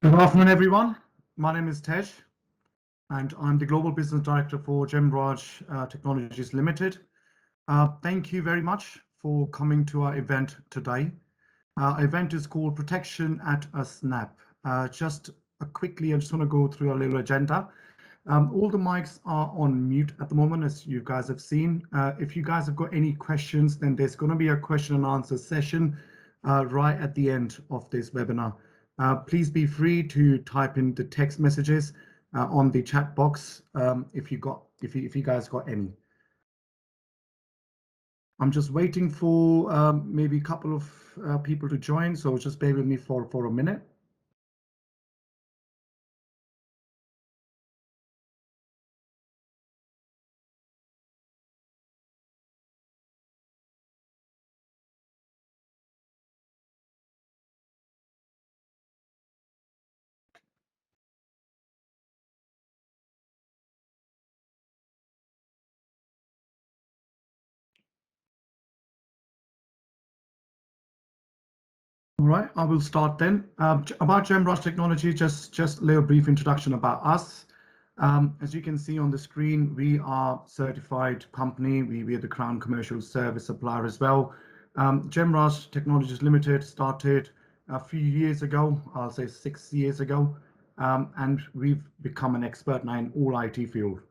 Good afternoon, everyone. My name is Tej, and I'm the Global Business Director for Gemraj Technologies Limited. Thank you very much for coming to our event today. Our event is called Protection at a Snap. Just quickly, I just want to go through a little agenda. All the mics are on mute at the moment, as you guys have seen. If you guys have got any questions, then there's going to be a question and answer session right at the end of this webinar. Please be free to type in the text messages on the chat box if you guys got any. I'm just waiting for maybe a couple of people to join, so just bear with me for a minute. All right, I will start then. About Gemraj Technology, just a little brief introduction about us. As you can see on the screen, we are a certified company. We are the Crown Commercial Service Supplier as well. Gemraj Technologies Limited started a few years ago, I'll say 6 years ago, and we've become an expert now in all IT field.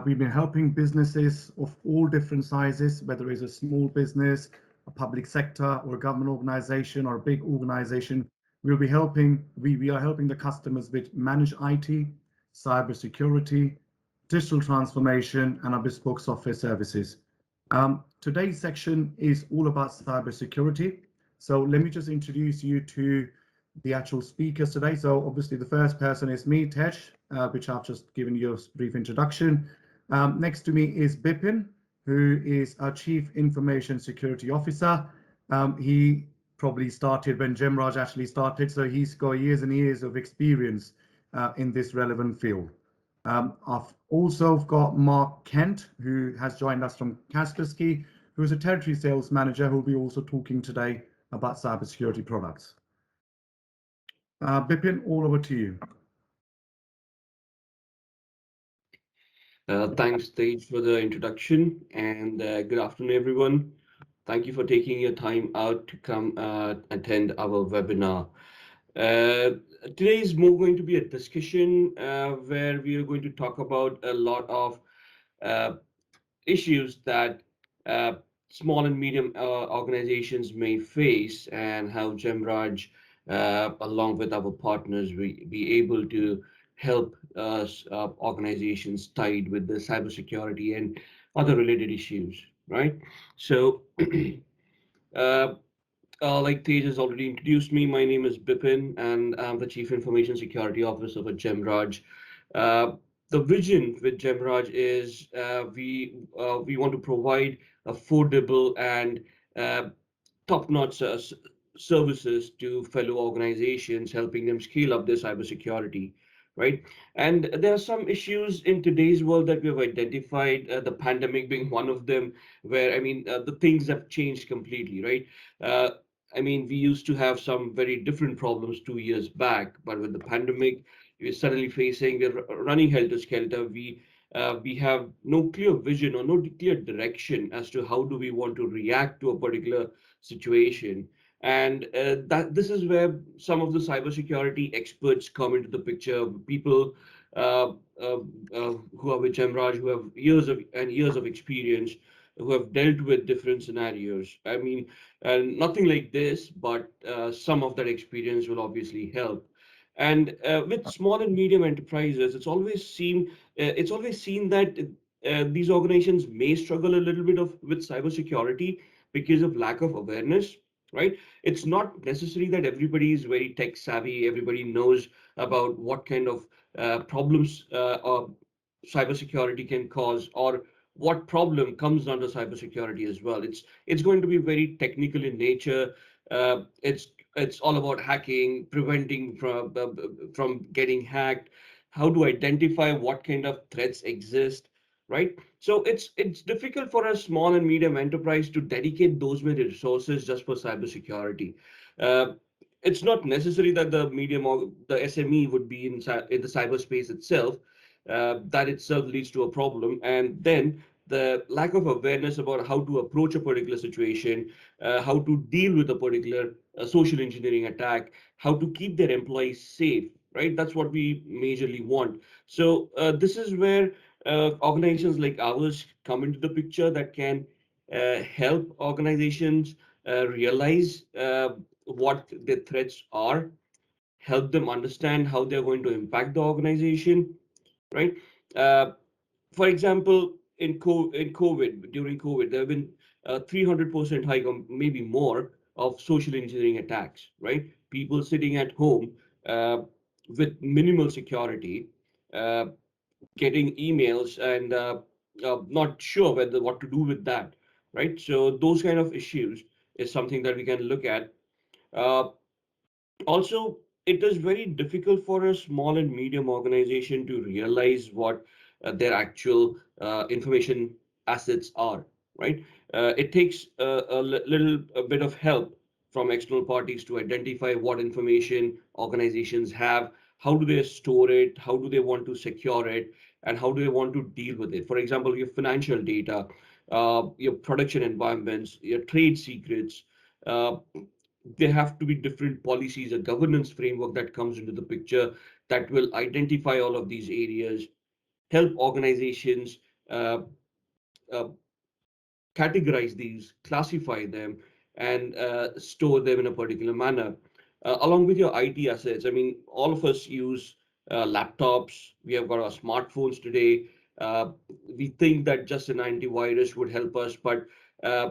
We've been helping businesses of all different sizes, whether it's a small business, a public sector, or a government organization, or a big organization. We are helping the customers with managed IT, cybersecurity, digital transformation, and our bespoke software services. Today's section is all about cybersecurity. So let me just introduce you to the actual speakers today. So obviously the first person is me, Tej, which I've just given you a brief introduction. Next to me is Bipin, who is our Chief Information Security Officer. He probably started when Gemraj actually started, so he's got years and years of experience in this relevant field. I've also got Mark Kent, who has joined us from Kaspersky, who is a territory sales manager who will be also talking today about cybersecurity products. Bipin, all over to you. Thanks, Tej, for the introduction, and good afternoon, everyone. Thank you for taking your time out to come attend our webinar. Today is more going to be a discussion where we are going to talk about a lot of issues that small and medium organizations may face, and how Gemraj, along with our partners, we be able to help organizations tied with the cybersecurity and other related issues, right? So, like Tej has already introduced me, my name is Bipin, and I'm the Chief Information Security Officer for Gemraj. Uh, the vision with Gemraj is we want to provide affordable and top-notch services to fellow organizations, helping them scale up their cybersecurity, right? And there are some issues in today's world that we have identified, the pandemic being one of them, where the things have changed completely, right? Uh, we used to have some very different problems 2 years back, but with the pandemic, we're running helter-skelter. We have no clear vision or no clear direction as to how do we want to react to a particular situation. And that this is where some of the cybersecurity experts come into the picture. People uh, uh, who are with Gemraj, who have years of experience, who have dealt with different scenarios. Nothing like this, but some of that experience will obviously help. And with small and medium enterprises, it's always seen that these organizations may struggle a little bit with cybersecurity because of lack of awareness, right? It's not necessary that everybody is very tech savvy, everybody knows about what kind of problems cybersecurity can cause, or what problem comes under cybersecurity as well. It's going to be very technical in nature. It's all about hacking, preventing from getting hacked, how to identify what kind of threats exist, right? So it's difficult for a small and medium enterprise to dedicate those many resources just for cybersecurity. Uh, it's not necessary that the medium or the SME would be in the cyberspace itself. That itself leads to a problem, and then the lack of awareness about how to approach a particular situation, how to deal with a particular social engineering attack, how to keep their employees safe. Right, that's what we majorly want. So this is where organizations like ours come into the picture that can help organizations realize what the threats are, help them understand how they're going to impact the organization, right? Uh, for example, in COVID, during COVID, there have been 300% hike, or maybe more, of social engineering attacks, right? People sitting at home uh, with minimal security, uh, getting emails and not sure whether what to do with that, right? So those kind of issues is something that we can look at. Uh, Also, it is very difficult for a small and medium organization to realize what their actual information assets are, right? It takes a bit of help from external parties to identify what information organizations have, how do they store it, how do they want to secure it, and how do they want to deal with it. For example, your financial data, your production environments, your trade secrets. Uh, there have to be different policies, a governance framework that comes into the picture that will identify all of these areas, help organizations uh, uh, categorize these, classify them, and store them in a particular manner. Along with your IT assets, I mean, all of us use laptops, we have got our smartphones today. Uh, we think that just an antivirus would help us, but uh,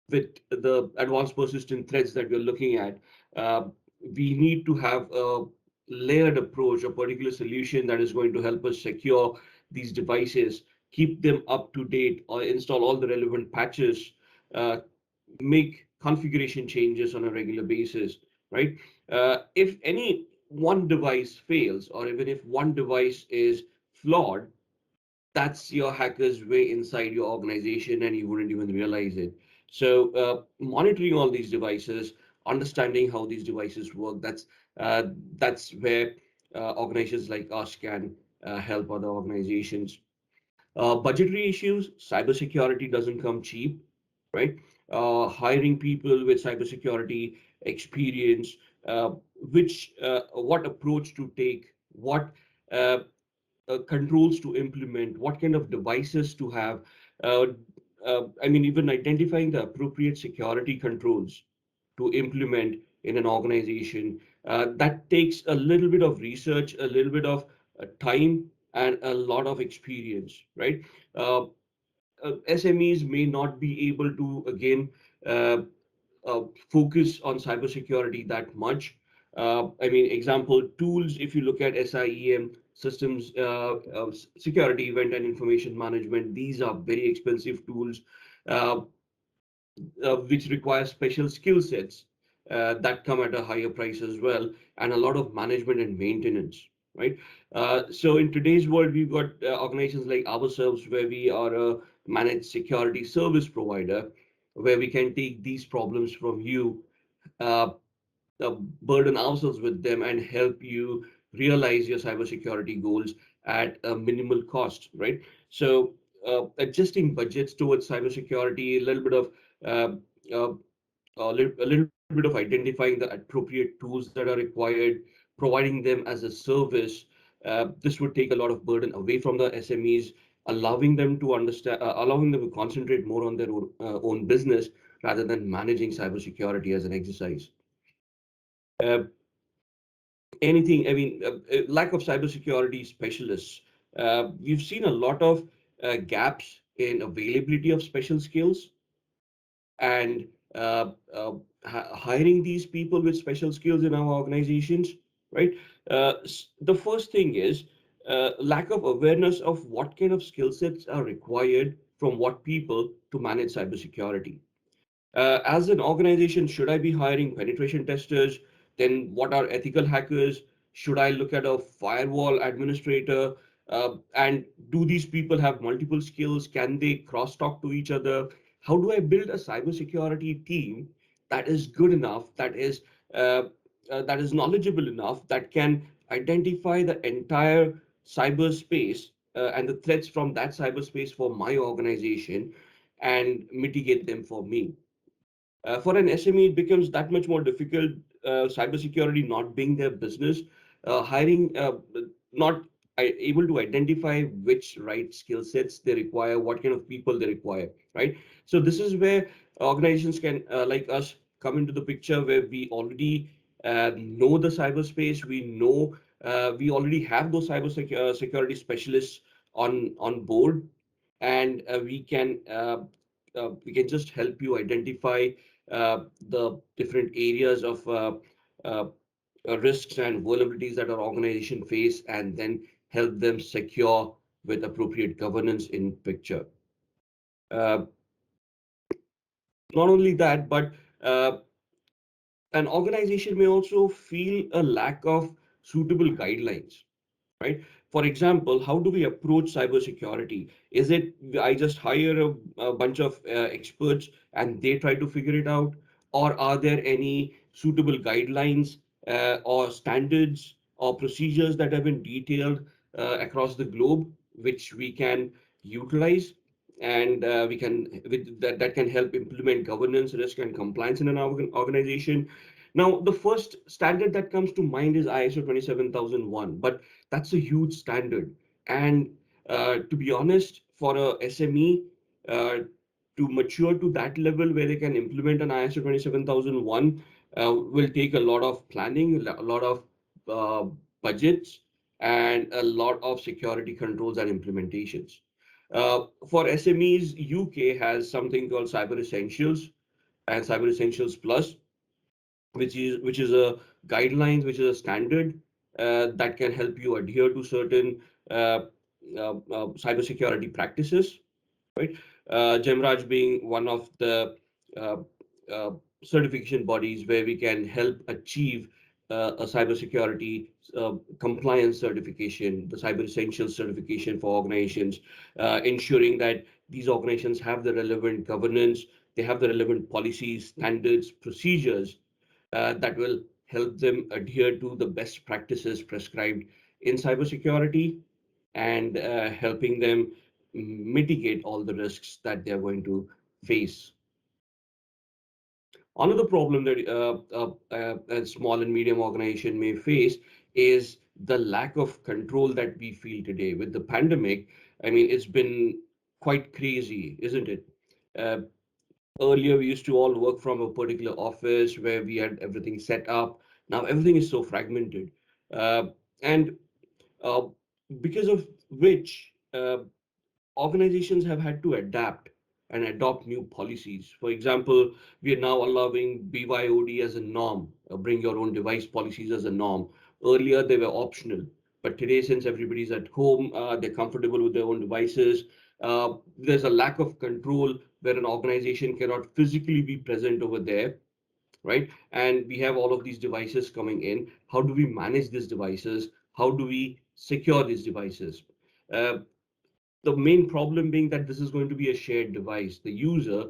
with the advanced persistent threats that we're looking at, uh, we need to have a layered approach, a particular solution that is going to help us secure these devices, keep them up to date, or install all the relevant patches, uh, make configuration changes on a regular basis, right? If any one device fails, or even if one device is flawed, that's your hacker's way inside your organization and you wouldn't even realize it. So monitoring all these devices, understanding how these devices work, uh, that's where organizations like us can help other organizations. Budgetary issues, cybersecurity doesn't come cheap, right? Hiring people with cybersecurity experience, what approach to take, what uh, controls to implement, what kind of devices to have. Uh, I mean, even identifying the appropriate security controls to implement in an organization. That takes a little bit of research, a little bit of time, and a lot of experience, right? Uh, SMEs may not be able to, again, uh, uh, focus on cybersecurity that much. I mean, example tools, if you look at SIEM systems, security event and information management, these are very expensive tools uh, which require special skill sets that come at a higher price as well, and a lot of management and maintenance, right? So in today's world, we've got organizations like ourselves where we are a managed security service provider, where we can take these problems from you, uh, burden ourselves with them, and help you realize your cybersecurity goals at a minimal cost, right? So adjusting budgets towards cybersecurity, a little bit of uh, uh, a little bit of identifying the appropriate tools that are required, providing them as a service. This would take a lot of burden away from the SMEs, allowing them to understand, allowing them to concentrate more on their own business rather than managing cybersecurity as an exercise. Uh, Anything, I mean, lack of cybersecurity specialists. We've seen a lot of gaps in availability of special skills and hiring these people with special skills in our organizations, right? The first thing is lack of awareness of what kind of skill sets are required from what people to manage cybersecurity. As an organization, should I be hiring penetration testers? Then what are ethical hackers? Should I look at a firewall administrator? And do these people have multiple skills? Can they cross-talk to each other? How do I build a cybersecurity team that is good enough, that is uh, that is knowledgeable enough that can identify the entire cyberspace and the threats from that cyberspace for my organization and mitigate them for me. For an SME, it becomes that much more difficult. Cybersecurity not being their business, hiring not able to identify which right skill sets they require, what kind of people they require, right? So this is where organizations can, like us, come into the picture where we already know the cyberspace. We know we already have those security specialists on board, and we can just help you identify the different areas of uh, risks and vulnerabilities that our organization face, and then help them secure with appropriate governance in picture. Uh, Not only that, but uh, an organization may also feel a lack of suitable guidelines, right? For example, how do we approach cybersecurity? Is it I just hire a bunch of experts and they try to figure it out? Or are there any suitable guidelines or standards or procedures that have been detailed across the globe, which we can utilize, and we can with that can help implement governance, risk, and compliance in an organization? Now, the first standard that comes to mind is ISO 27001, but that's a huge standard. And to be honest, for a SME uh, to mature to that level where they can implement an ISO 27001 will take a lot of planning, a lot of uh, budgets, and a lot of security controls and implementations. For SMEs, UK has something called Cyber Essentials and Cyber Essentials Plus, which is a guidelines, which is a standard that can help you adhere to certain cybersecurity practices, right? Gemraj being one of the uh, uh, certification bodies where we can help achieve a cybersecurity compliance certification, the Cyber Essentials certification for organizations, ensuring that these organizations have the relevant governance, they have the relevant policies, standards, procedures that will help them adhere to the best practices prescribed in cybersecurity, and helping them mitigate all the risks that they're going to face. Another problem that a small and medium organization may face is the lack of control that we feel today with the pandemic. I mean, it's been quite crazy, isn't it? Uh, Earlier, we used to all work from a particular office where we had everything set up. Now everything is so fragmented. And uh, because of which organizations have had to adapt and adopt new policies. For example, we are now allowing BYOD as a norm, bring your own device policies as a norm. Earlier, they were optional, but today, since everybody's at home, they're comfortable with their own devices. There's a lack of control where an organization cannot physically be present over there, right? And we have all of these devices coming in. How do we manage these devices? How do we secure these devices? Uh, the main problem being that this is going to be a shared device. The user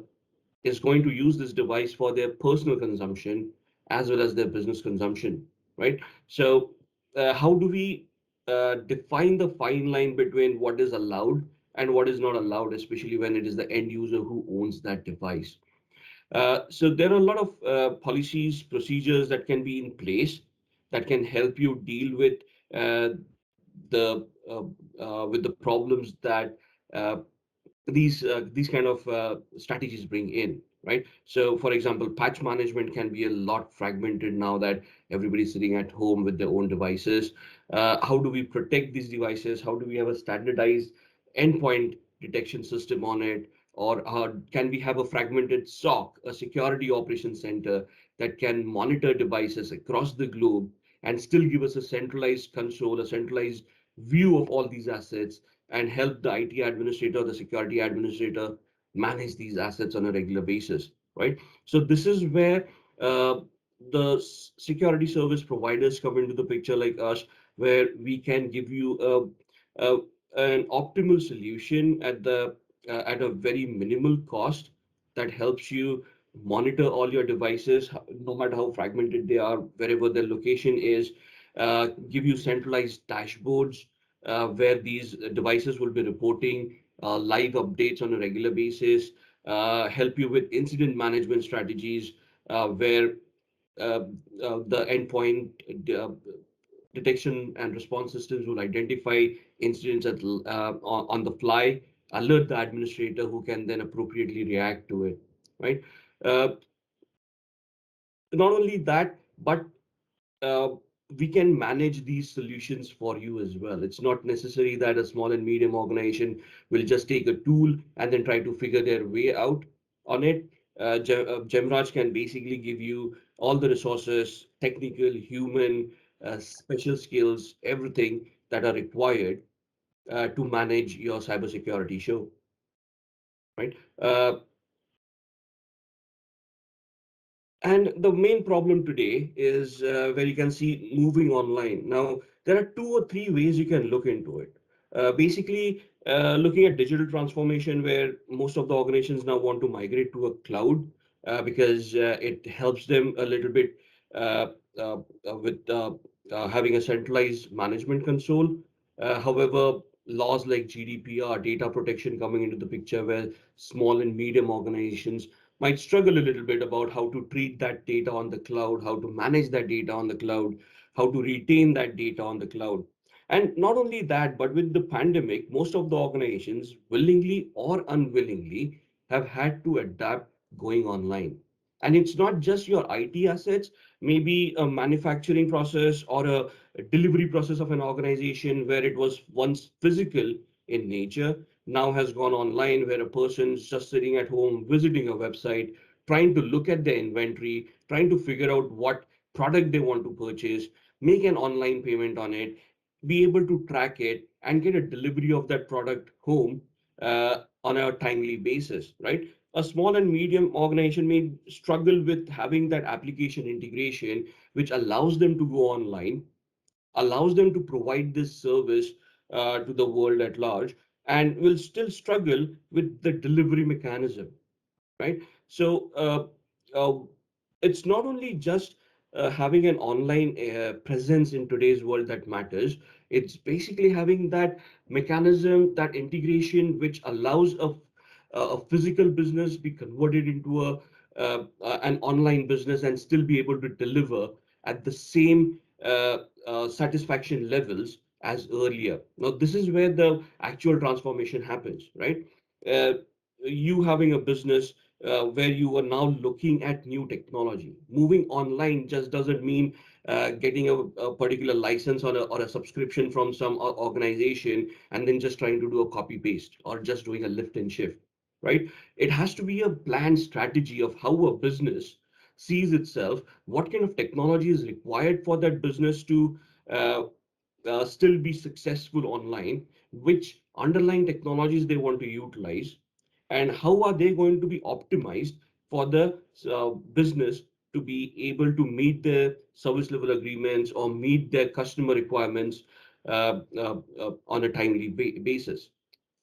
is going to use this device for their personal consumption as well as their business consumption, right? So, how do we define the fine line between what is allowed and what is not allowed, especially when it is the end user who owns that device? So there are a lot of policies, procedures that can be in place that can help you deal uh, with the problems that uh, these kind of strategies bring in, right? So, for example, patch management can be a lot fragmented now that everybody's sitting at home with their own devices. How do we protect these devices? How do we have a standardized endpoint detection system on it? Or can we have a fragmented SOC, a security operations center, that can monitor devices across the globe and still give us a centralized control, a centralized view of all these assets, and help the IT administrator, the security administrator manage these assets on a regular basis, right? So this is where the security service providers come into the picture, like us, where we can give you a an optimal solution at a very minimal cost that helps you monitor all your devices, no matter how fragmented they are, wherever their location is, give you centralized dashboards where these devices will be reporting live updates on a regular basis, help you with incident management strategies where uh, the endpoint uh, detection and response systems will identify incidents on the fly, alert the administrator who can then appropriately react to it, right? Uh, Not only that, but uh, we can manage these solutions for you as well. It's not necessary that a small and medium organization will just take a tool and then try to figure their way out on it. Gemraj can basically give you all the resources, technical, human, special skills, everything that are required to manage your cybersecurity show, right? And the main problem today is where you can see moving online. Now, there are two or three ways you can look into it. Basically, looking at digital transformation, where most of the organizations now want to migrate to a cloud because it helps them a little bit uh, uh, with having a centralized management console. However, laws like GDPR, data protection coming into the picture, where small and medium organizations might struggle a little bit about how to treat that data on the cloud, how to manage that data on the cloud, how to retain that data on the cloud. And not only that, but with the pandemic, most of the organizations, willingly or unwillingly, have had to adapt going online. And it's not just your IT assets, maybe a manufacturing process or a delivery process of an organization where it was once physical in nature now has gone online, where a person's just sitting at home visiting a website, trying to look at their inventory, trying to figure out what product they want to purchase, make an online payment on it, be able to track it, and get a delivery of that product home on a timely basis, right? A small and medium organization may struggle with having that application integration, which allows them to go online, allows them to provide this service to the world at large, and will still struggle with the delivery mechanism, right? So it's not only just having an online presence in today's world that matters. It's basically having that mechanism, that integration, which allows a physical business be converted into an online business and still be able to deliver at the same satisfaction levels as earlier. Now, this is where the actual transformation happens, right? Uh, you having a business where you are now looking at new technology. Moving online just doesn't mean getting a particular license or a subscription from some organization and then just trying to do a copy paste or just doing a lift and shift, right? It has to be a planned strategy of how a business sees itself, what kind of technology is required for that business to uh, still be successful online, which underlying technologies they want to utilize, and how are they going to be optimized for the business to be able to meet their service level agreements or meet their customer requirements on a timely basis,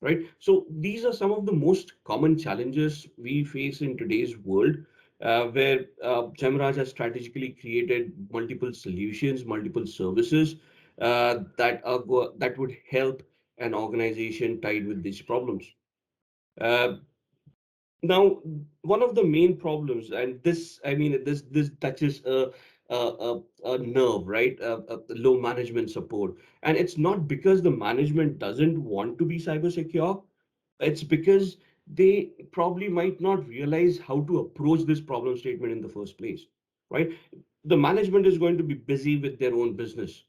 right? So these are some of the most common challenges we face in today's world, where Gemraj has strategically created multiple solutions, multiple services that would help an organization tied with these problems. Uh, Now, one of the main problems, and this, I mean, this touches a nerve, right? Low management support, and it's not because the management doesn't want to be cyber secure. It's because they probably might not realize how to approach this problem statement in the first place, right? The management is going to be busy with their own business,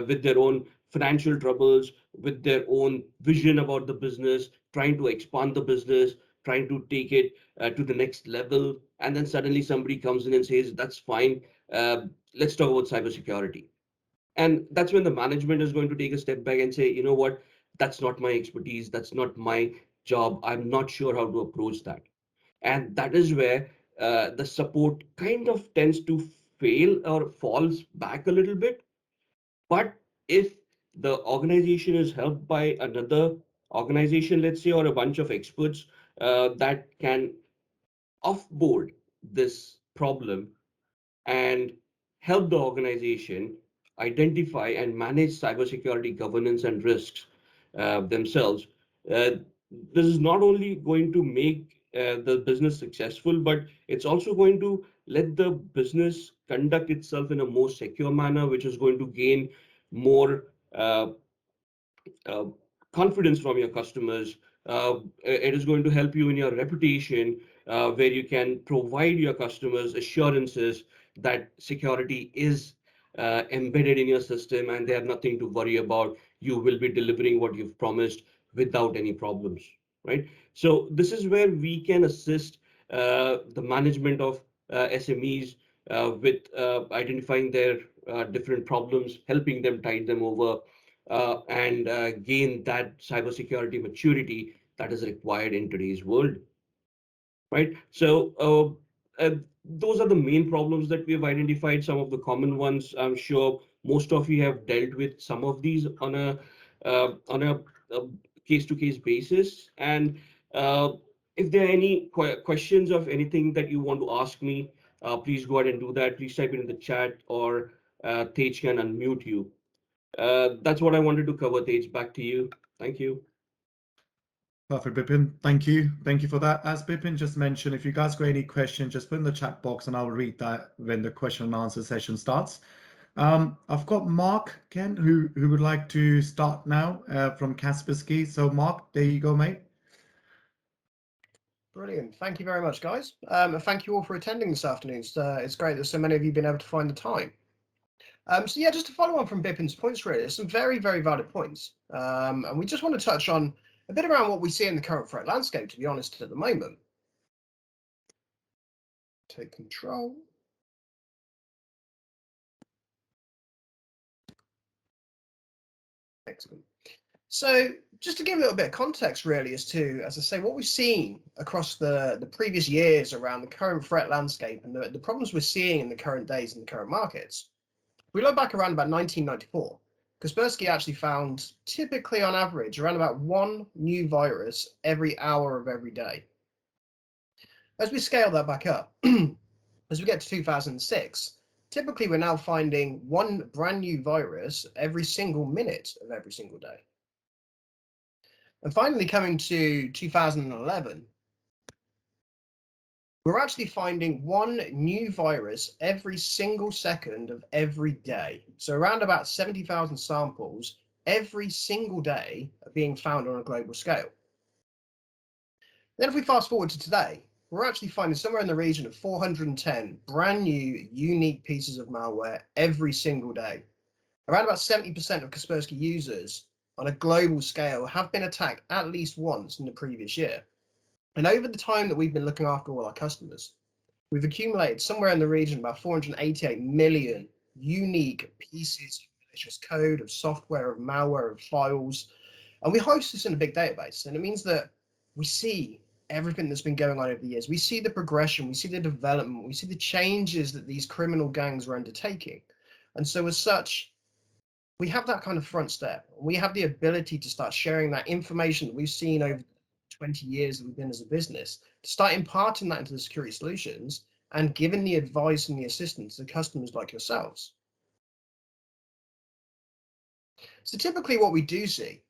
with their own financial troubles, with their own vision about the business, trying to expand the business, trying to take it to the next level. And then suddenly somebody comes in and says, that's fine. Let's talk about cybersecurity. And that's when the management is going to take a step back and say, you know what, that's not my expertise. That's not my job. I'm not sure how to approach that. And that is where the support kind of tends to fail or falls back a little bit. But if the organization is helped by another organization, let's say, or a bunch of experts that can offboard this problem and help the organization identify and manage cybersecurity governance and risks themselves. Uh, this is not only going to make the business successful, but it's also going to let the business conduct itself in a more secure manner, which is going to gain more uh, confidence from your customers. It is going to help you in your reputation, where you can provide your customers assurances that security is embedded in your system and they have nothing to worry about. You will be delivering what you've promised without any problems, right? So this is where we can assist the management of SMEs with identifying their different problems, helping them tide them over, and gain that cybersecurity maturity that is required in today's world, right? So those are the main problems that we have identified, some of the common ones. I'm sure most of you have dealt with some of these on a case-to-case basis. And if there are any questions of anything that you want to ask me, please go ahead and do that. Please type it in the chat, or Tej can unmute you. That's what I wanted to cover, Tej. Back to you. Thank you. Perfect, Bipin. Thank you. Thank you for that. As Bipin just mentioned, if you guys got any questions, just put in the chat box and I'll read that when the question and answer session starts. I've got Mark Ken who would like to start now from Kaspersky. So Mark, there you go, mate. Brilliant. Thank you very much, guys. And thank you all for attending this afternoon. It's great that so many of you have been able to find the time. So yeah, just to follow on from Bipin's points, really, there's some very, very valid points. And we just want to touch on a bit around what we see in the current threat landscape, to be honest, at the moment. Take control. Excellent. So just to give a little bit of context, really, as I say, what we've seen across the previous years around the current threat landscape and the problems we're seeing in the current days in the current markets. We look back around about 1994. Kaspersky actually found, typically on average, around about one new virus every hour of every day. As we scale that back up, as we get to 2006, typically we're now finding one brand new virus every single minute of every single day. And finally, coming to 2011, we're actually finding one new virus every single second of every day. So around about 70,000 samples every single day are being found on a global scale. Then if we fast forward to today, we're actually finding somewhere in the region of 410 brand new unique pieces of malware every single day. Around about 70% of Kaspersky users on a global scale have been attacked at least once in the previous year. And over the time that we've been looking after all our customers, we've accumulated somewhere in the region about 488 million unique pieces of malicious code, of software, of malware, of files. And we host this in a big database. And it means that we see everything that's been going on over the years. We see the progression, we see the development, we see the changes that these criminal gangs are undertaking. And so as such, we have that kind of front step. We have the ability to start sharing that information that we've seen over 20 years that we've been as a business, to start imparting that into the security solutions and giving the advice and the assistance to customers like yourselves. So typically what we do see,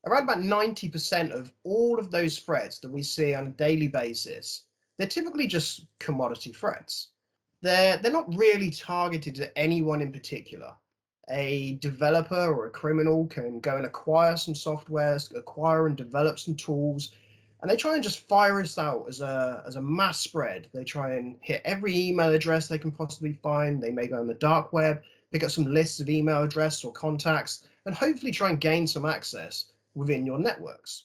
around about 90% of all of those threats that we see on a daily basis, they're typically just commodity threats. They're not really targeted at anyone in particular. A developer or a criminal can go and acquire some software, acquire and develop some tools, and they try and just fire us out as a mass spread. They try and hit every email address they can possibly find. They may go on the dark web, pick up some lists of email addresses or contacts, and hopefully try and gain some access within your networks.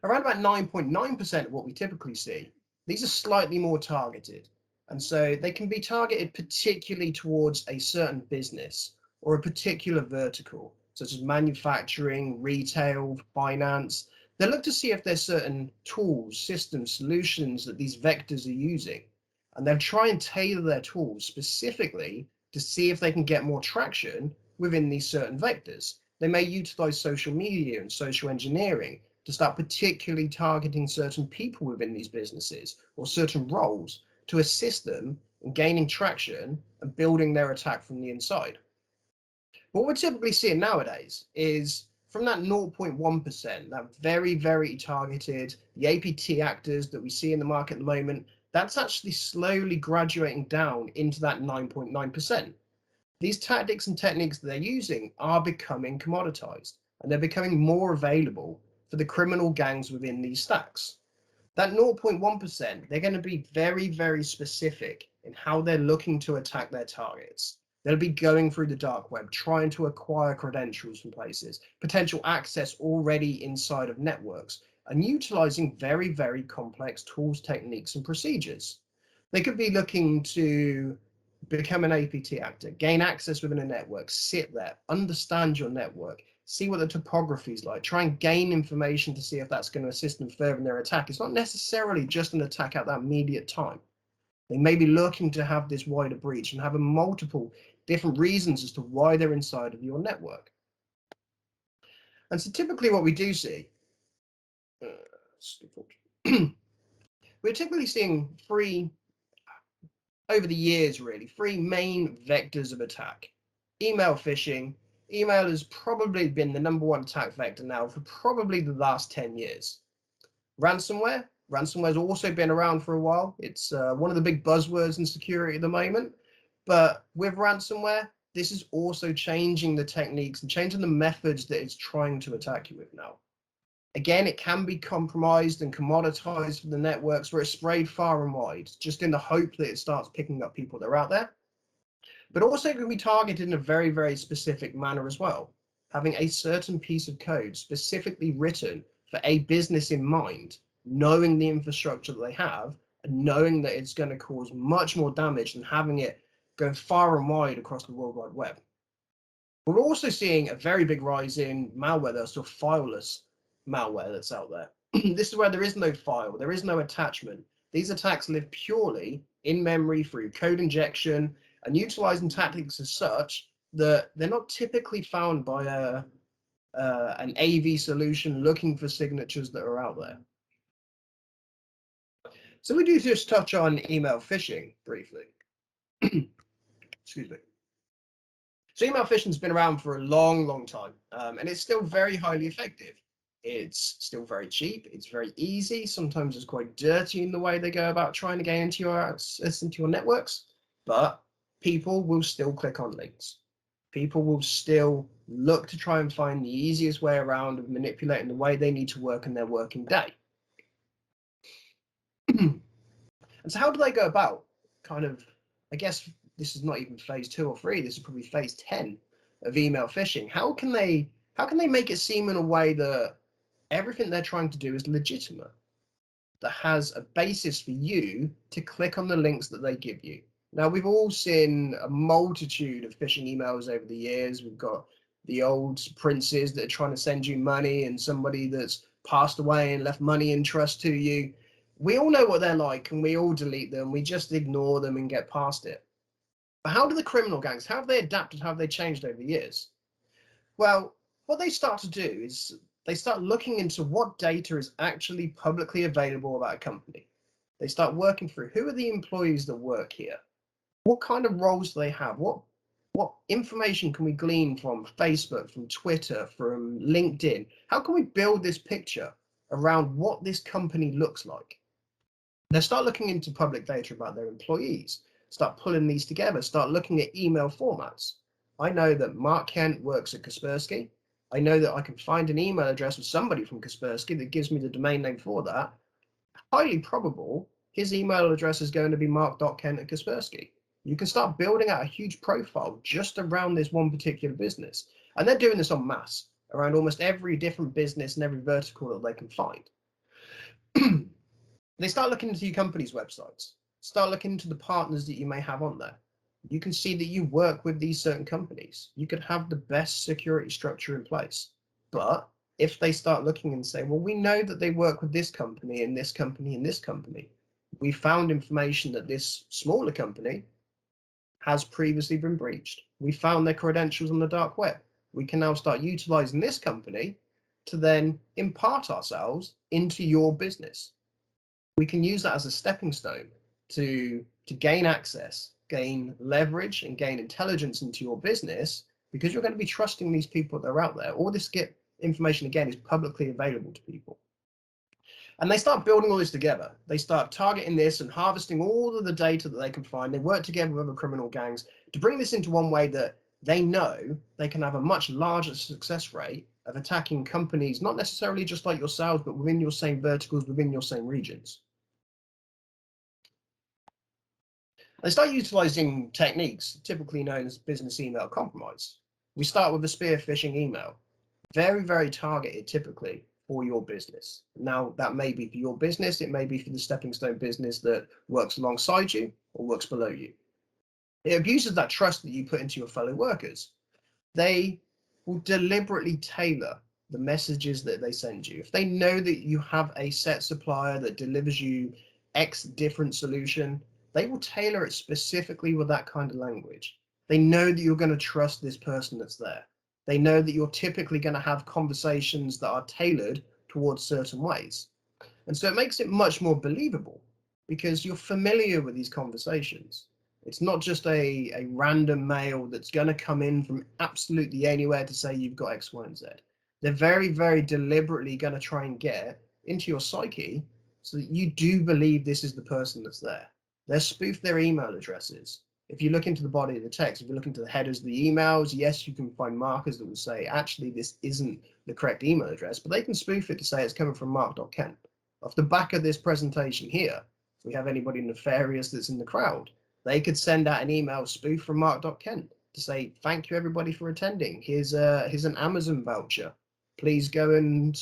Around about 9.9% of what we typically see, these are slightly more targeted. And so they can be targeted particularly towards a certain business or a particular vertical, such as manufacturing, retail, finance. They look to see if there's certain tools, systems, solutions that these vectors are using. And they'll try and tailor their tools specifically to see if they can get more traction within these certain vectors. They may utilize social media and social engineering to start particularly targeting certain people within these businesses or certain roles to assist them in gaining traction and building their attack from the inside. What we're typically seeing nowadays is from that 0.1%, that very, very targeted, the APT actors that we see in the market at the moment, that's actually slowly graduating down into that 9.9%. These tactics and techniques that they're using are becoming commoditized, and they're becoming more available for the criminal gangs within these stacks. That 0.1%, they're going to be very, very specific in how they're looking to attack their targets. They'll be going through the dark web, trying to acquire credentials from places, potential access already inside of networks, and utilizing very, very complex tools, techniques, and procedures. They could be looking to become an APT actor, gain access within a network, sit there, understand your network, see what the topography is like, try and gain information to see if that's going to assist them further in their attack. It's not necessarily just an attack at that immediate time. They may be looking to have this wider breach and having multiple different reasons as to why they're inside of your network. And so typically what we do see, we're typically seeing over the years really, three main vectors of attack. Email phishing. Email has probably been the #1 attack vector now for probably the last 10 years. Ransomware. Ransomware's also been around for a while. It's one of the big buzzwords in security at the moment. But with ransomware, this is also changing the techniques and changing the methods that it's trying to attack you with now. Again, it can be compromised and commoditized for the networks where it's sprayed far and wide, just in the hope that it starts picking up people that are out there. But also it can be targeted in a very, very specific manner as well, having a certain piece of code specifically written for a business in mind, knowing the infrastructure that they have and knowing that it's going to cause much more damage than having it go far and wide across the World Wide Web. We're also seeing a very big rise in malware, that's sort of fileless malware that's out there. This is where there is no file, there is no attachment. These attacks live purely in memory through code injection and utilizing tactics as such that they're not typically found by an AV solution looking for signatures that are out there. So we do just touch on email phishing briefly. Excuse me. So email phishing has been around for a long, long time, and it's still very highly effective. It's still very cheap. It's very easy. Sometimes it's quite dirty in the way they go about trying to gain into your access into your networks, but people will still click on links. People will still look to try and find the easiest way around of manipulating the way they need to work in their working day. And so how do they go about kind of, I guess this is not even phase 2 or 3, this is probably phase 10 of email phishing. How can they make it seem in a way that everything they're trying to do is legitimate, that has a basis for you to click on the links that they give you? Now, we've all seen a multitude of phishing emails over the years. We've got the old princes that are trying to send you money and somebody that's passed away and left money in trust to you. We all know what they're like and we all delete them. We just ignore them and get past it. But how do the criminal gangs, how have they adapted, how have they changed over the years? Well, what they start to do is they start looking into what data is actually publicly available about a company. They start working through who are the employees that work here? What kind of roles do they have? What information can we glean from Facebook, from Twitter, from LinkedIn? How can we build this picture around what this company looks like? They start looking into public data about their employees, start pulling these together, start looking at email formats. I know that Mark Kent works at Kaspersky. I know that I can find an email address of somebody from Kaspersky that gives me the domain name for that. Highly probable his email address is going to be mark.kent at Kaspersky. You can start building out a huge profile just around this one particular business. And they're doing this en masse around almost every different business and every vertical that they can find. They start looking into your company's websites, start looking into the partners that you may have on there. You can see that you work with these certain companies. You could have the best security structure in place. But if they start looking and say, well, we know that they work with this company and this company and this company, we found information that this smaller company has previously been breached. We found their credentials on the dark web. We can now start utilizing this company to then impart ourselves into your business. We can use that as a stepping stone to gain access, gain leverage, and gain intelligence into your business, because you're going to be trusting these people that are out there. All this information, again, is publicly available to people. And they start building all this together. They start targeting this and harvesting all of the data that they can find. They work together with other criminal gangs to bring this into one way that they know they can have a much larger success rate of attacking companies, not necessarily just like yourselves, but within your same verticals, within your same regions. They start utilizing techniques typically known as business email compromise. We start with a spear phishing email, very, very targeted typically for your business. Now, that may be for your business, it may be for the stepping stone business that works alongside you or works below you. It abuses that trust that you put into your fellow workers. They will deliberately tailor the messages that they send you. If they know that you have a set supplier that delivers you X different solution, they will tailor it specifically with that kind of language. They know that you're going to trust this person that's there. They know that you're typically going to have conversations that are tailored towards certain ways. And so it makes it much more believable because you're familiar with these conversations. It's not just a random mail that's going to come in from absolutely anywhere to say you've got X, Y, and Z. They're very, very deliberately going to try and get into your psyche so that you do believe this is the person that's there. They'll spoof their email addresses. If you look into the body of the text, if you look into the headers of the emails, yes, you can find markers that will say, actually, this isn't the correct email address, but they can spoof it to say it's coming from mark.kent. Off the back of this presentation here, if we have anybody nefarious that's in the crowd, they could send out an email spoof from mark.kent to say, thank you everybody for attending. Here's an Amazon voucher. Please go and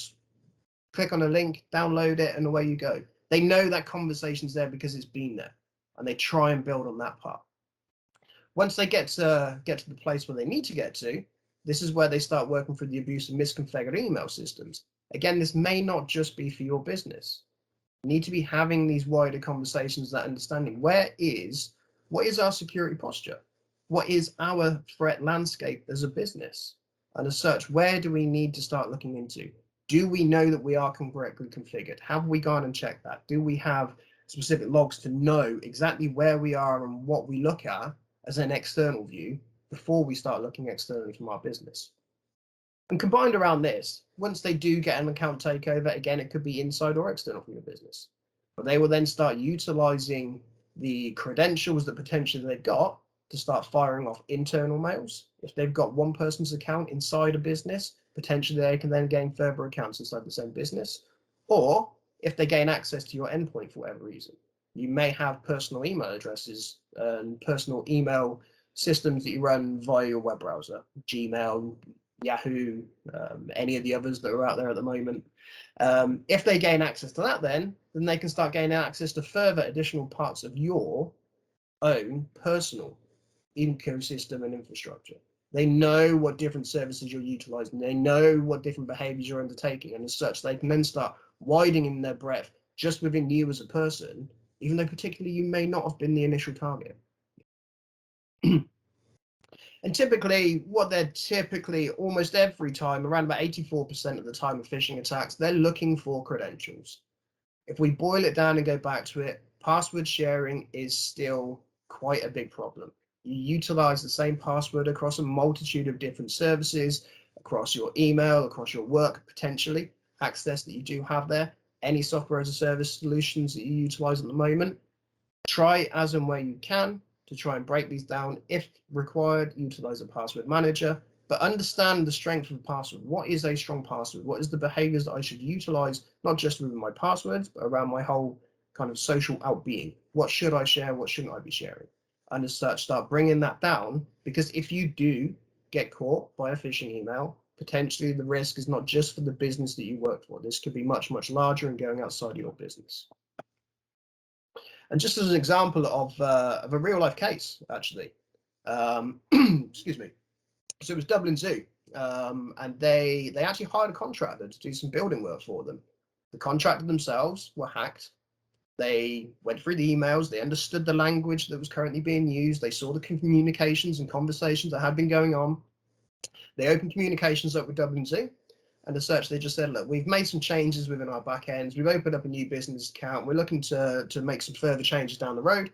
click on a link, download it, and away you go. They know that conversation's there because it's been there, and they try and build on that part. Once they get to the place where they need to get to, this is where they start working through the abuse of misconfigured email systems. Again, this may not just be for your business. You need to be having these wider conversations, that understanding. What is our security posture? What is our threat landscape as a business? And as such, where do we need to start looking into? Do we know that we are correctly configured? Have we gone and checked that? Do we have specific logs to know exactly where we are and what we look at as an external view before we start looking externally from our business? And combined around this, once they do get an account takeover, again, it could be inside or external from your business, but they will then start utilizing the credentials that potentially they've got to start firing off internal mails. If they've got one person's account inside a business, potentially they can then gain further accounts inside the same business. Or if they gain access to your endpoint for whatever reason, you may have personal email addresses and personal email systems that you run via your web browser, Gmail, Yahoo, any of the others that are out there at the moment. If they gain access to that, then they can start gaining access to further additional parts of your own personal ecosystem and infrastructure. They know what different services you're utilizing. They know what different behaviors you're undertaking. And as such, they can then start widening their breadth just within you as a person, even though particularly you may not have been the initial target. And typically, what they're almost every time, around about 84% of the time of phishing attacks, they're looking for credentials. If we boil it down and go back to it, password sharing is still quite a big problem. You utilize the same password across a multitude of different services, across your email, across your work, potentially, access that you do have there, any software as a service solutions that you utilize at the moment. Try as and where you can to try and break these down. If required, utilize a password manager, but understand the strength of the password. What is a strong password? What is the behaviors that I should utilize, not just within my passwords, but around my whole kind of social outbeing? What should I share? What shouldn't I be sharing? And as such, start bringing that down, because if you do get caught by a phishing email, potentially the risk is not just for the business that you work for. This could be much, much larger and going outside of your business. And just as an example of a real life case, actually, excuse me. So it was Dublin Zoo, and they actually hired a contractor to do some building work for them. The contractor themselves were hacked. They went through the emails, they understood the language that was currently being used, they saw the communications and conversations that had been going on. They opened communications up with Dublin Zoo, And as such, they just said, look, we've made some changes within our back ends. We've opened up a new business account. We're looking to make some further changes down the road.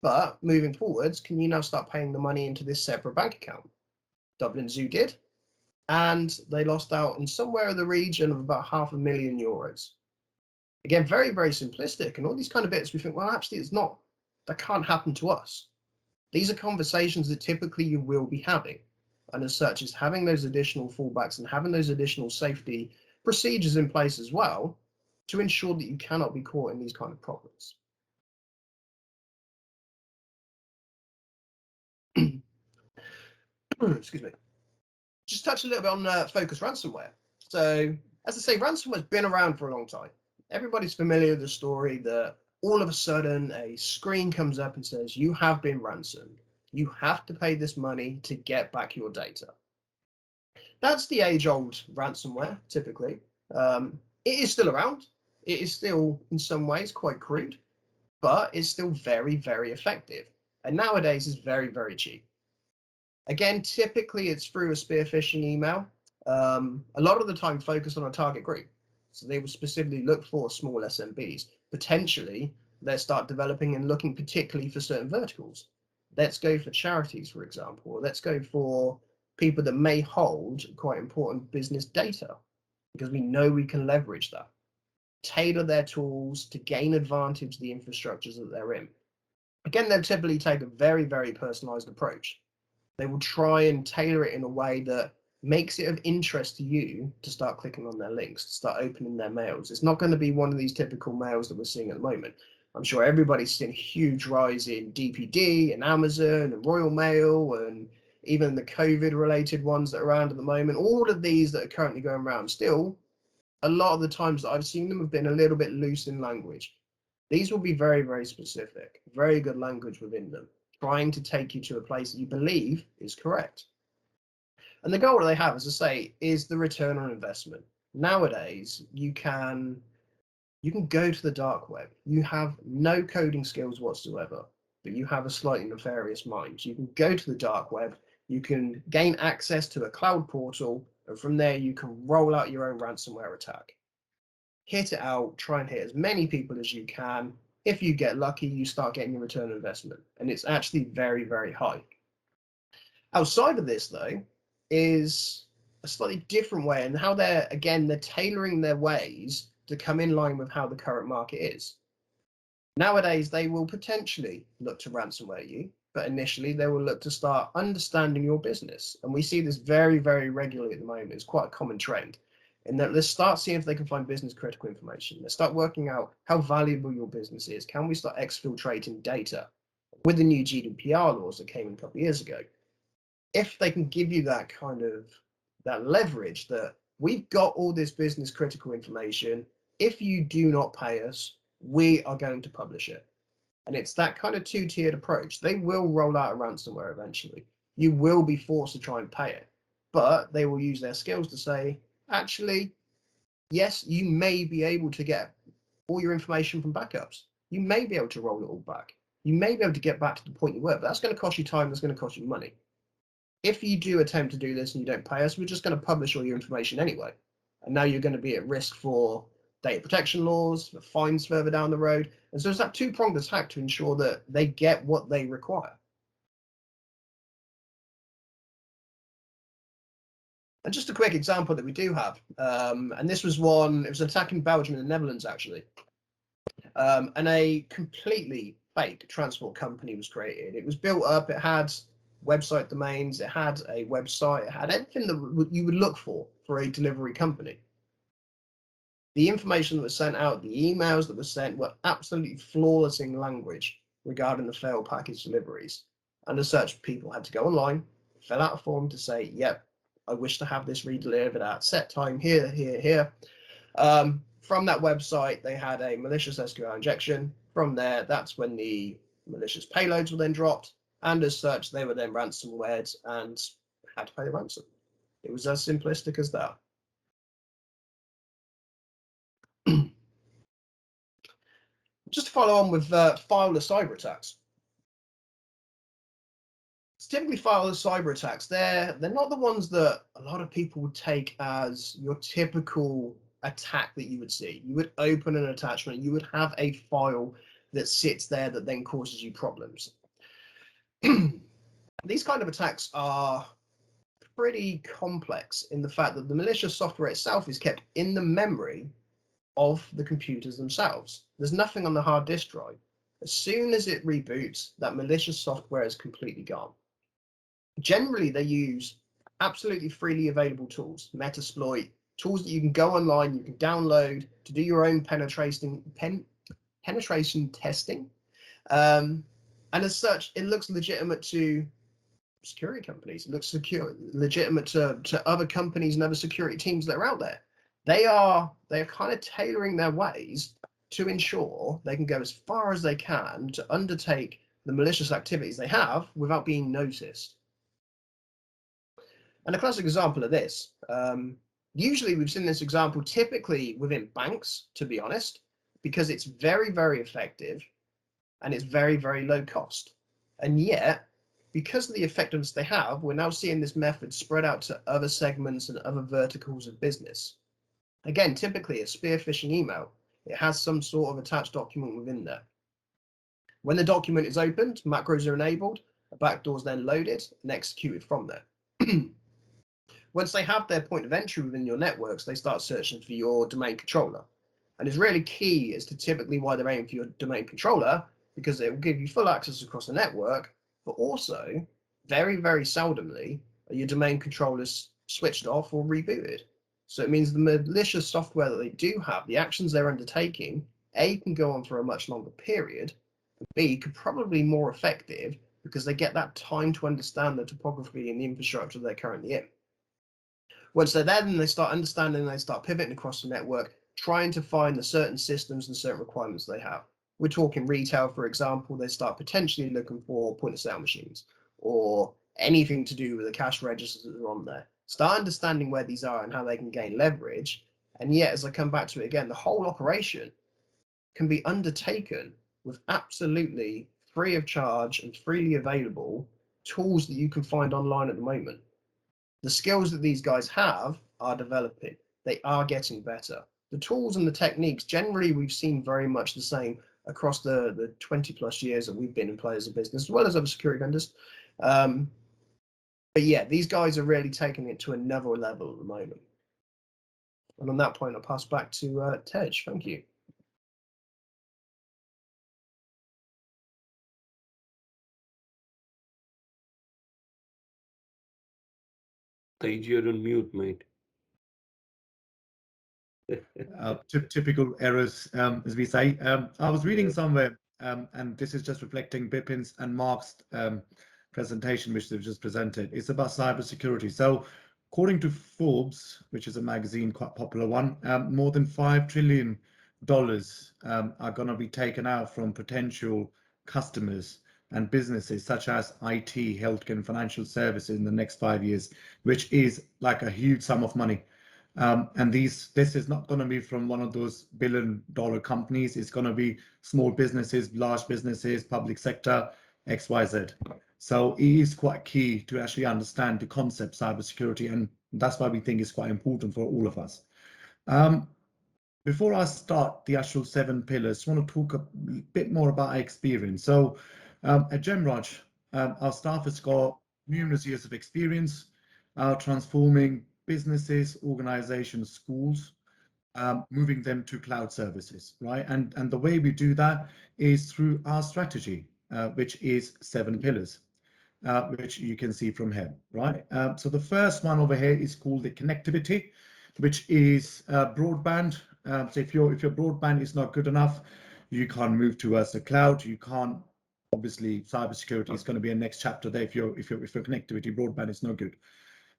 But moving forwards, can you now start paying the money into this separate bank account? Dublin Zoo did. And they lost out in somewhere in the region of about €500,000. Again, very, very simplistic. And all these kind of bits, we think, well, actually, it's not. That can't happen to us. These are conversations that typically you will be having. And as such, is having those additional fallbacks and having those additional safety procedures in place as well to ensure that you cannot be caught in these kind of problems. Excuse me. Just touch a little bit on focus ransomware. So, as I say, ransomware's been around for a long time. Everybody's familiar with the story that all of a sudden a screen comes up and says, you have been ransomed. You have to pay this money to get back your data. That's the age-old ransomware, typically. It is still around. It is still, in some ways, quite crude, but it's still very, very effective. And nowadays, it's very, very cheap. Again, typically, it's through a spear phishing email. A lot of the time, focus on a target group. So they will specifically look for small SMBs. Potentially, they'll start developing and looking particularly for certain verticals. Let's go for charities, for example. Or let's go for people that may hold quite important business data, because we know we can leverage that. Tailor their tools to gain advantage of the infrastructures that they're in. Again, they'll typically take a very, very personalized approach. They will try and tailor it in a way that makes it of interest to you to start clicking on their links, to start opening their mails. It's not going to be one of these typical mails that we're seeing at the moment. I'm sure everybody's seen a huge rise in DPD and Amazon and Royal Mail and even the COVID-related ones that are around at the moment. All of these that are currently going around, still, a lot of the times that I've seen them have been a little bit loose in language. These will be very, very specific, very good language within them, trying to take you to a place that you believe is correct. And the goal that they have, as I say, is the return on investment. Nowadays, you can go to the dark web. You have no coding skills whatsoever, but you have a slightly nefarious mind. You can go to the dark web, you can gain access to a cloud portal, and from there you can roll out your own ransomware attack. Hit it out, try and hit as many people as you can. If you get lucky, you start getting your return on investment, and it's actually very, very high. Outside of this, though, is a slightly different way, and how they're tailoring their ways to come in line with how the current market is. Nowadays, they will potentially look to ransomware you, but initially they will look to start understanding your business. And we see this very, very regularly at the moment. It's quite a common trend. And that let's start seeing if they can find business critical information. Let's start working out how valuable your business is. Can we start exfiltrating data with the new GDPR laws that came in a couple of years ago? If they can give you that kind of that leverage that we've got all this business critical information, if you do not pay us, we are going to publish it. And it's that kind of two-tiered approach. They will roll out a ransomware eventually. You will be forced to try and pay it, but they will use their skills to say, actually, yes, you may be able to get all your information from backups. You may be able to roll it all back. You may be able to get back to the point you were, but that's going to cost you time, that's going to cost you money. If you do attempt to do this and you don't pay us, we're just going to publish all your information anyway. And now you're going to be at risk for data protection laws, for fines further down the road. And so it's that two-pronged attack to ensure that they get what they require. And just a quick example that we do have, and this was one, it was an attack in Belgium and the Netherlands, actually. And a completely fake transport company was created. It was built up, it had website domains, it had a website, it had everything that you would look for a delivery company. The information that was sent out, the emails that were sent were absolutely flawless in language regarding the failed package deliveries. And as such, people had to go online, fill out a form to say, yep, I wish to have this redelivered at set time here, here, here. From that website, they had a malicious SQL injection. From there, that's when the malicious payloads were then dropped. And as such, they were then ransomwared and had to pay the ransom. It was as simplistic as that. Just to follow on with fileless cyber attacks. So typically fileless cyber attacks, they're not the ones that a lot of people would take as your typical attack that you would see. You would open an attachment, you would have a file that sits there that then causes you problems. These kind of attacks are pretty complex in the fact that the malicious software itself is kept in the memory of the computers themselves. There's nothing on the hard disk drive. As soon as it reboots, that malicious software is completely gone. Generally, they use absolutely freely available tools, Metasploit, tools that you can go online, you can download to do your own penetration testing. And as such, it looks legitimate to security companies. It looks legitimate to other companies and other security teams that are out there. They're kind of tailoring their ways to ensure they can go as far as they can to undertake the malicious activities they have without being noticed. And a classic example of this, usually we've seen this example typically within banks, to be honest, because it's very, very effective and it's very, very low cost. And yet, because of the effectiveness they have, we're now seeing this method spread out to other segments and other verticals of business. Again, typically a spear phishing email, it has some sort of attached document within there. When the document is opened, macros are enabled, a backdoor is then loaded and executed from there. Once they have their point of entry within your networks, they start searching for your domain controller. And it's really key as to typically why they're aiming for your domain controller, because it will give you full access across the network, but also very, very seldomly are your domain controllers switched off or rebooted. So it means the malicious software that they do have, the actions they're undertaking, A, can go on for a much longer period, and B, could probably be more effective because they get that time to understand the topography and the infrastructure they're currently in. Once they're there, then they start understanding, they start pivoting across the network, trying to find the certain systems and certain requirements they have. We're talking retail, for example, they start potentially looking for point of sale machines or anything to do with the cash registers that are on there. Start understanding where these are and how they can gain leverage. And yet, as I come back to it again, the whole operation can be undertaken with absolutely free of charge and freely available tools that you can find online at the moment. The skills that these guys have are developing. They are getting better. The tools and the techniques, generally, we've seen very much the same across the 20 plus years that we've been in play as a business, as well as other security vendors. But yeah, these guys are really taking it to another level at the moment. And on that point, I'll pass back to Tej. Thank you. Tej, you're on mute, mate. Typical errors, as we say. I was reading somewhere, and this is just reflecting Bipin's and Mark's presentation, which they've just presented. It's about cybersecurity. So, according to Forbes, which is a magazine, quite popular one, more than $5 trillion are going to be taken out from potential customers and businesses such as IT, healthcare, and financial services in the next 5 years, which is like a huge sum of money. And this is not going to be from one of those billion-dollar companies. It's going to be small businesses, large businesses, public sector, XYZ. So it is quite key to actually understand the concept cybersecurity, and that's why we think it's quite important for all of us. Before I start the actual 7 pillars, I want to talk a bit more about our experience. So at Gemraj, our staff has got numerous years of experience transforming businesses, organizations, schools, moving them to cloud services, right? And the way we do that is through our strategy, which is 7 pillars, which you can see from here, right? So the first one over here is called the connectivity, which is broadband. So if your broadband is not good enough, you can't move towards the cloud. You can't. Obviously, cybersecurity is going to be a next chapter there. If your connectivity broadband is no good.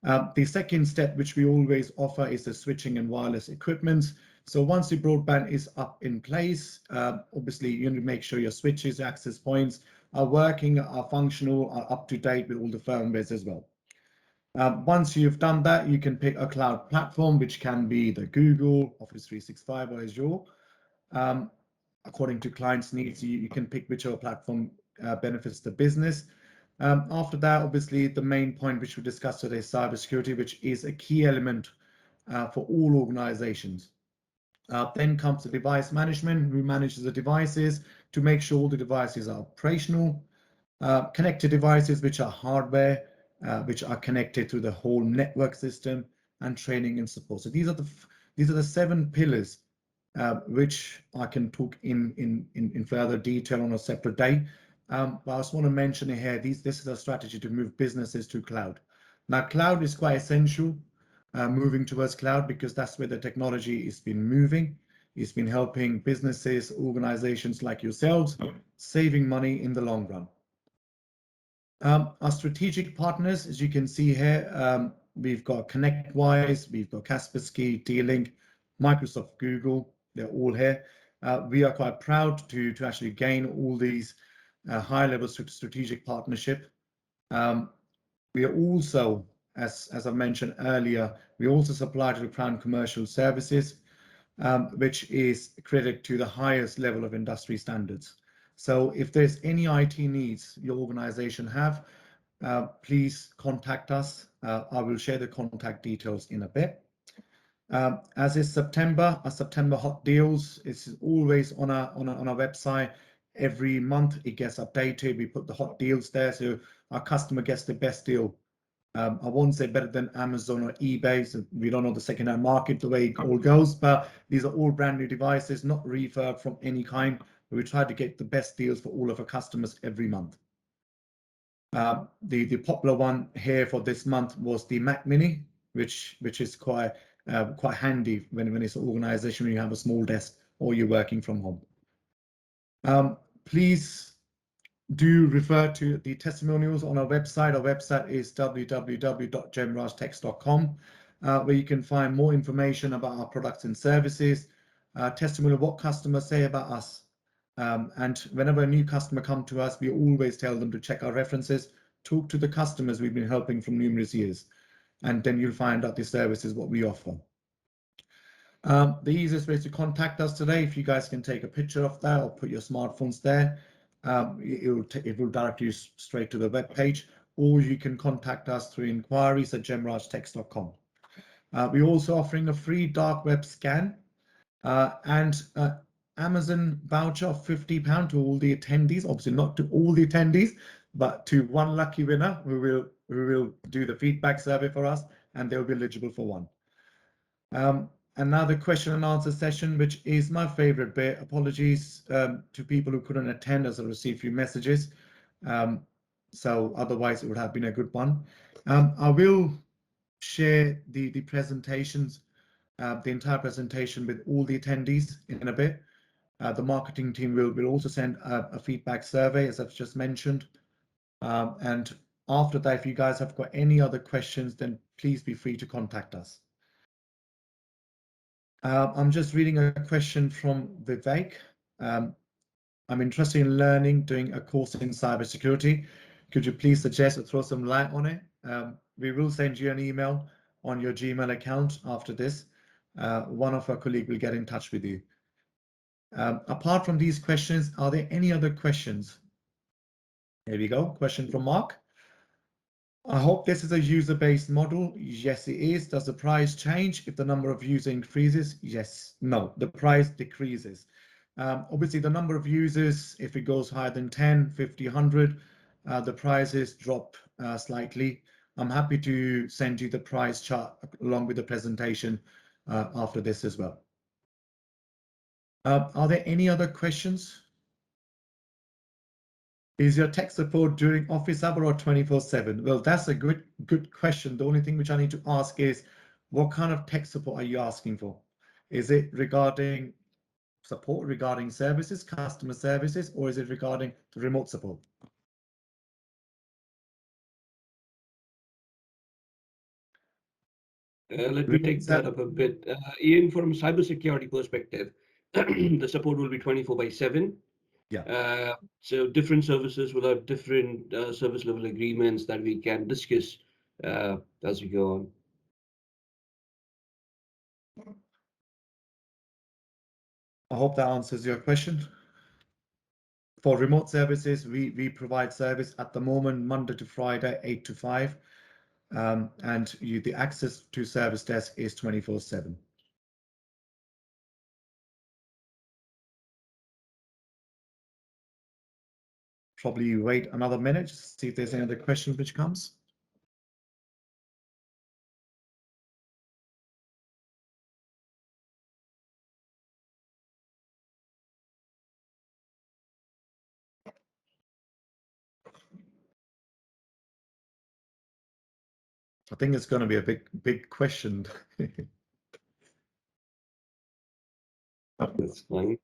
The second step, which we always offer, is the switching and wireless equipment. So once the broadband is up in place, obviously you need to make sure your switches, access points are working, are functional, are up to date with all the firmwares as well. Once you've done that, you can pick a cloud platform, which can be the Google, Office 365 or Azure. According to clients' needs, you can pick whichever platform benefits the business. After that, obviously, the main point which we discussed today is cybersecurity, which is a key element for all organizations. Then comes the device management, who manages the devices to make sure all the devices are operational. Connected devices, which are hardware, which are connected to the whole network system, and training and support. So these are the 7 pillars which I can talk in further detail on a separate day. But I just want to mention here, this is a strategy to move businesses to cloud. Now, cloud is quite essential, moving towards cloud, because that's where the technology has been moving. It's been helping businesses, organizations like yourselves, saving money in the long run. Our strategic partners, as you can see here, we've got ConnectWise, we've got Kaspersky, D-Link, Microsoft, Google, they're all here. We are quite proud to actually gain all these high-level strategic partnership. We are also, as I mentioned earlier, we also supply to the Crown Commercial Services, which is accredited to the highest level of industry standards. So if there's any IT needs your organization have, please contact us. I will share the contact details in a bit. As is September, our September hot deals is always on our website. Every month it gets updated. We put the hot deals there, so our customer gets the best deal. I won't say better than Amazon or eBay, so we don't know the second-hand market the way it all goes, but these are all brand new devices, not refurb from any kind. We try to get the best deals for all of our customers every month. The popular one here for this month was the Mac Mini, which is quite handy when it's an organization when you have a small desk or you're working from home. Please do refer to the testimonials on our website. Our website is www.gemrajtex.com, where you can find more information about our products and services, testimony of what customers say about us. And whenever a new customer comes to us, we always tell them to check our references, talk to the customers we've been helping for numerous years, and then you'll find out the services, what we offer. The easiest way to contact us today, if you guys can take a picture of that or put your smartphones there, it will direct you straight to the web page, or you can contact us through enquiries at gemrajtex.com. We're also offering a free dark web scan and Amazon voucher of £50 to all the attendees. Obviously not to all the attendees, but to one lucky winner who will do the feedback survey for us, and they'll be eligible for one. Another question and answer session, which is my favorite bit. Apologies to people who couldn't attend, as I received a few messages. So otherwise it would have been a good one. I will share the presentations, the entire presentation with all the attendees in a bit. The marketing team will also send a feedback survey, as I've just mentioned. And after that, if you guys have got any other questions, then please be free to contact us. I'm just reading a question from Vivek. I'm interested in learning, doing a course in cybersecurity. Could you please suggest or throw some light on it? We will send you an email on your Gmail account after this. One of our colleagues will get in touch with you. Apart from these questions, are there any other questions? Here we go. Question from Mark. I hope this is a user-based model. Yes, it is. Does the price change if the number of users increases? Yes. No, the price decreases. Obviously, the number of users, if it goes higher than 10, 50, 100, the prices drop slightly. I'm happy to send you the price chart along with the presentation after this as well. Are there any other questions? Is your tech support during office hour or 24/7? Well, that's a good question. The only thing which I need to ask is, what kind of tech support are you asking for? Is it regarding support regarding services, customer services, or is it regarding the remote support? Let me take that up a bit. Ian, from a cybersecurity perspective, the support will be 24/7. Yeah. So different services will have different service level agreements that we can discuss as we go on. I hope that answers your question. For remote services, we provide service at the moment, Monday to Friday, 8 to 5. And the access to service desk is 24/7. Probably wait another minute, just see if there's any other question which comes. I think it's going to be a big question. That's fine.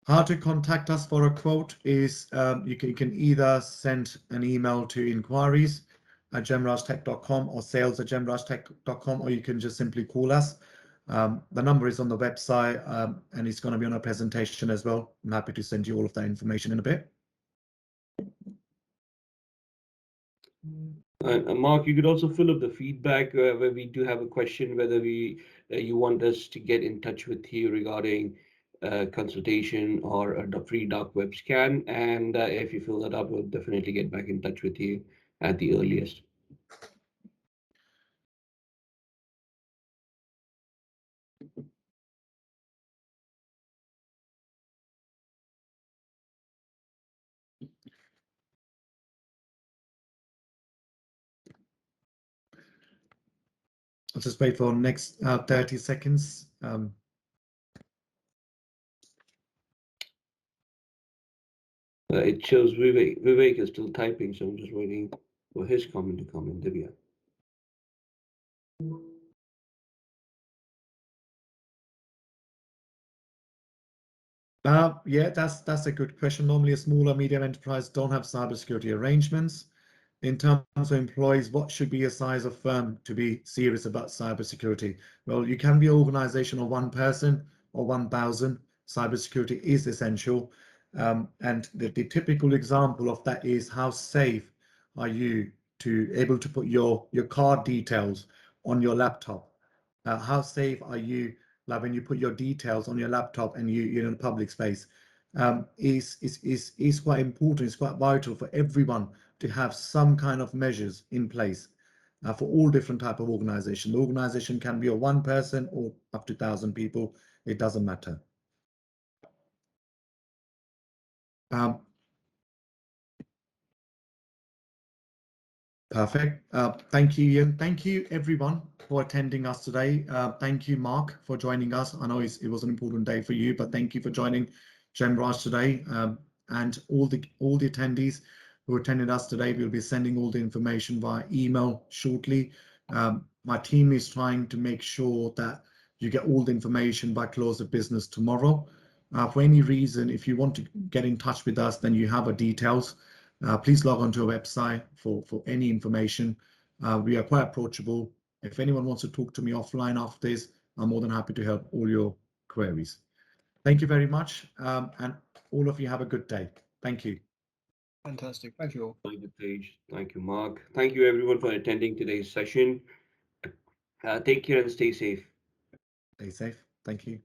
How to contact us for a quote is you can either send an email to enquiries@gemrajtech.com or sales@gemrajtech.com, or you can just simply call us. The number is on the website and it's going to be on a presentation as well. I'm happy to send you all of that information in a bit. Mark, you could also fill up the feedback where we do have a question whether you want us to get in touch with you regarding consultation or a free dark web scan, and if you fill that up, we'll definitely get back in touch with you at the earliest. I'll just wait for next 30 seconds. It shows Vivek is still typing, so I'm just waiting for his comment to come in. Divya. Yeah, that's a good question. Normally, a smaller medium enterprise don't have cybersecurity arrangements. In terms of employees, what should be a size of firm to be serious about cybersecurity? Well, you can be an organization of 1 person or 1,000. Cybersecurity is essential. And the typical example of that is how safe are you able to put your card details on your laptop? How safe are you, like when you put your details on your laptop and you're in a public space? Is quite important. It's quite vital for everyone to have some kind of measures in place for all different type of organization. The organization can be a 1 person or up to 1,000 people. It doesn't matter. Perfect. Thank you, Ian. Thank you, everyone, for attending us today. Thank you, Mark, for joining us. I know it was an important day for you, but thank you for joining Gemraj today. And all the attendees who attended us today, we'll be sending all the information via email shortly. My team is trying to make sure that you get all the information by close of business tomorrow. For any reason, if you want to get in touch with us, then you have our details. Please log on to our website for any information. We are quite approachable. If anyone wants to talk to me offline after this, I'm more than happy to help all your queries. Thank you very much, and all of you have a good day. Thank you. Fantastic. Thank you all. Thank you, Paige. Thank you, Mark. Thank you, everyone, for attending today's session. Take care and stay safe. Stay safe. Thank you.